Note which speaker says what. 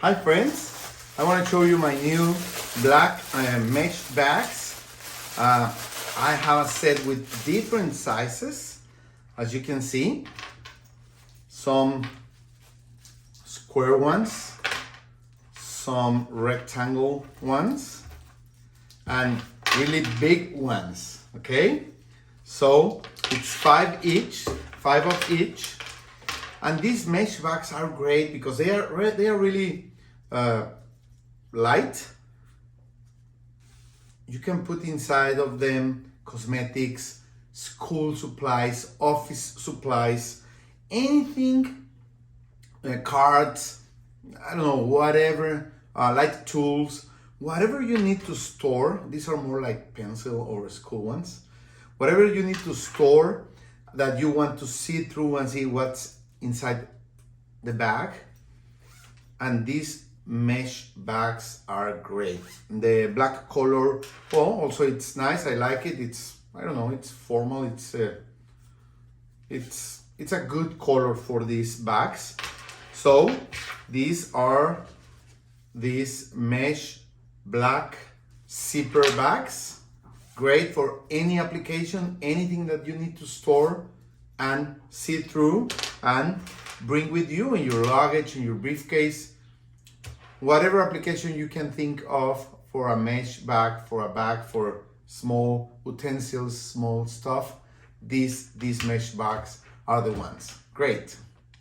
Speaker 1: Hi friends, I want to show you my new black mesh bags. I have a set with different sizes, as you can see. Some square ones, some rectangle ones, and really big ones, okay? So it's five of each. And these mesh bags are great because they are really light. You can put inside of them cosmetics, school supplies, office supplies, anything, cards, I don't know, whatever, light tools, whatever you need to store. These are more like pencil or school ones. Whatever you need to store that you want to see through and see what's inside the bag. And these mesh bags are great. The black color, well, also it's nice. I like it. It's, I don't know, it's formal. It's a good color for these bags. So these are these mesh black zipper bags. Great for any application, anything that you need to store and see through and bring with you in your luggage, in your briefcase, whatever application you can think of for a mesh bag, for small utensils, small stuff. These mesh bags are the ones. Great.